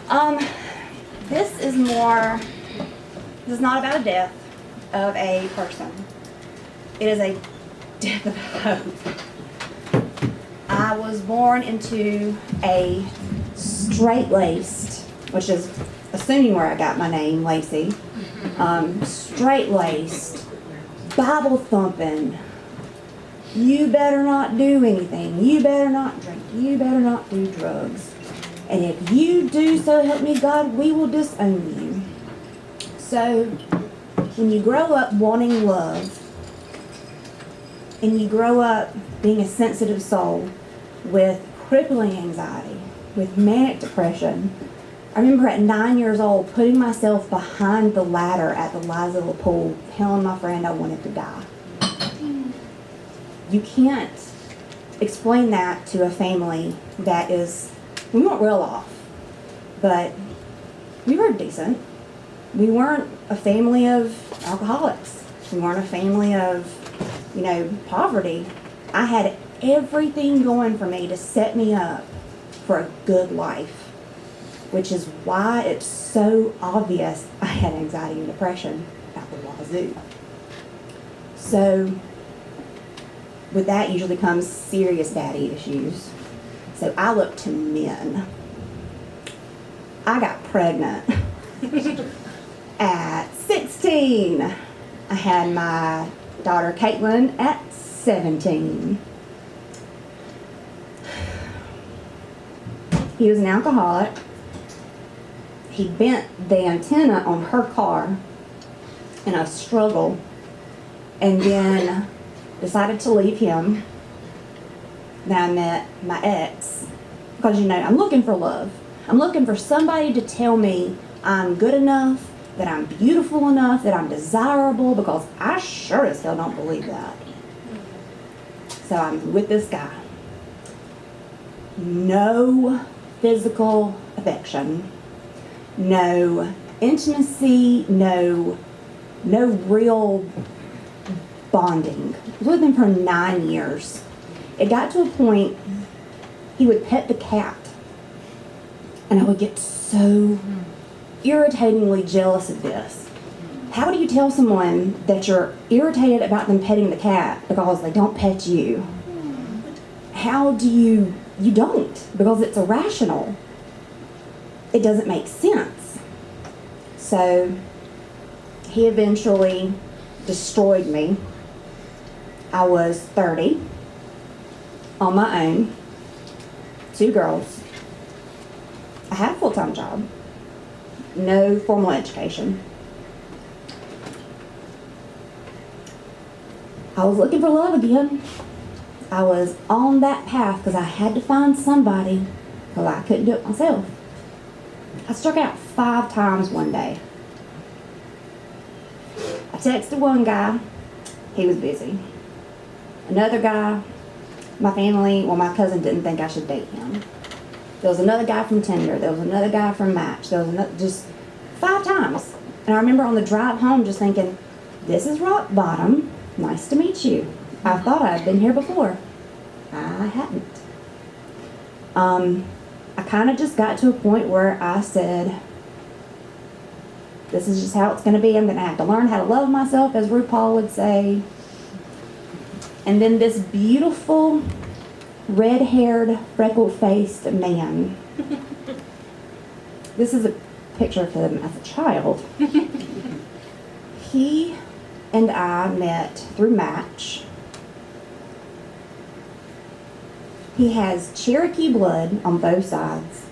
Um, this is not about a death of a person. It is a death of hope. I was born into a straight-laced, which is assuming where I got my name, Lacey, straight-laced, Bible-thumping, you better not do anything, you better not drink, you better not do drugs. And if you do, so help me God, we will disown you. So, when you grow up wanting love, and you grow up being a sensitive soul with crippling anxiety, with manic depression, I remember at 9 years old putting myself behind the ladder at the Liza pool, telling my friend I wanted to die. You can't explain that to a family that is, we weren't well off, but we were decent. We weren't a family of alcoholics. We weren't a family of, poverty. I had everything going for me to set me up for a good life, which is why it's so obvious I had anxiety and depression at the wazoo. So, with that usually comes serious daddy issues. So I look to men. I got pregnant at 16. I had my daughter Caitlin at 17. He was an alcoholic. He bent the antenna on her car in a struggle and then decided to leave him. Then I met my ex because, I'm looking for love. I'm looking for somebody to tell me I'm good enough, that I'm beautiful enough, that I'm desirable, because I sure as hell don't believe that. So I'm with this guy. No physical affection, no intimacy, no real bonding. I was with him for 9 years. It got to a point he would pet the cat, and I would get so irritatingly jealous of this. How do you tell someone that you're irritated about them petting the cat because they don't pet you? How do you don't, because it's irrational. It doesn't make sense. So he eventually destroyed me. I was 30, on my own, 2 girls. I had a full-time job, no formal education. I was looking for love again. I was on that path because I had to find somebody, because I couldn't do it myself. I struck out 5 times one day. I texted one guy, he was busy. Another guy, my cousin didn't think I should date him. There was another guy from Tinder, there was another guy from Match, there was just 5 times. And I remember on the drive home just thinking, this is rock bottom, nice to meet you. I thought I'd been here before. I hadn't. I kind of just got to a point where I said, this is just how it's going to be. I'm going to have to learn how to love myself, as RuPaul would say. And then this beautiful, red-haired, freckle-faced man. This is a picture of him as a child. He and I met through Match. He has Cherokee blood on both sides.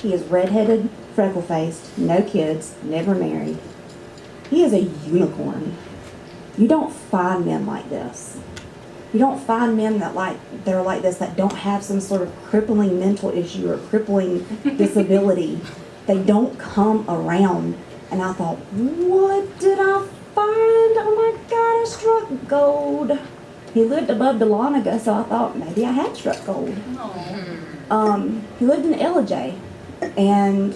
He is redheaded, freckle-faced, no kids, never married. He is a unicorn. You don't find men like this. You don't find men that are like this, that don't have some sort of crippling mental issue or crippling disability. They don't come around. And I thought, what did I find? Oh my God, I struck gold. He lived above Dahlonega, so I thought maybe I had struck gold. He lived in LJ, and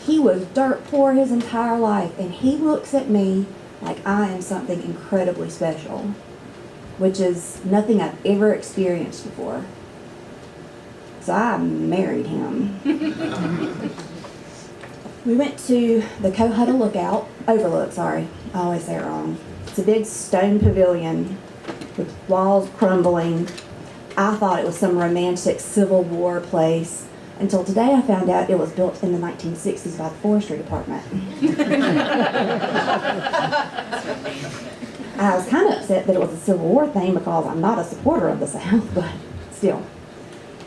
he was dirt poor his entire life, and he looks at me like I am something incredibly special, which is nothing I've ever experienced before. So I married him. We went to the Cohutta Overlook, sorry. I always say it wrong. It's a big stone pavilion with walls crumbling. I thought it was some romantic Civil War place until today I found out it was built in the 1960s by the Forestry Department. I was kind of upset that it was a Civil War thing because I'm not a supporter of the South, but still.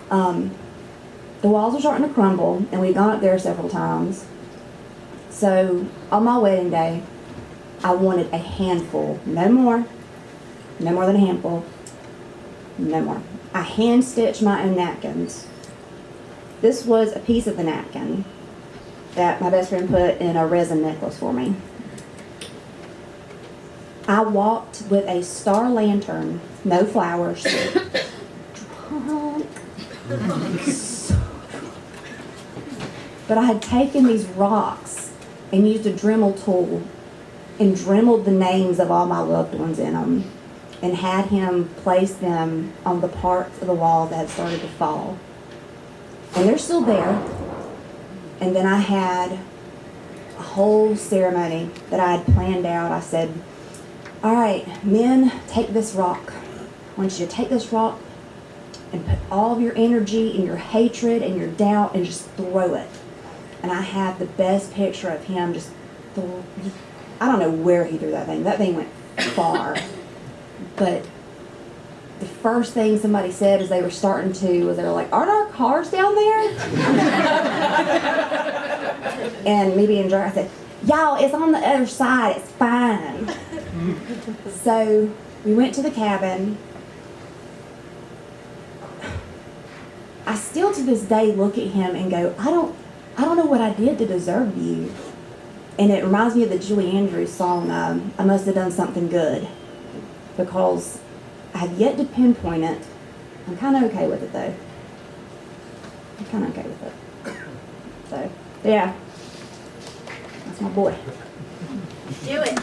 The walls were starting to crumble, and we'd gone up there several times. So on my wedding day, I wanted a handful, no more than a handful, no more. I hand-stitched my own napkins. This was a piece of the napkin that my best friend put in a resin necklace for me. I walked with a star lantern, no flowers. But I had taken these rocks and used a Dremel tool and dremeled the names of all my loved ones in them and had him place them on the parts of the wall that had started to fall. And they're still there. And then I had a whole ceremony that I had planned out. I said, all right, men, take this rock. I want you to take this rock and put all of your energy and your hatred and your doubt and just throw it. And I have the best picture of him just I don't know where he threw that thing. That thing went far. But the first thing somebody said as they were starting to was they were like, aren't our cars down there? And me being drunk, I said, y'all, it's on the other side. It's fine. So we went to the cabin. I still to this day look at him and go, I don't know what I did to deserve you. And it reminds me of the Julie Andrews song, I Must Have Done Something Good. Because I have yet to pinpoint it. I'm kind of okay with it, though. I'm kind of okay with it. So, yeah. That's my boy. Do it.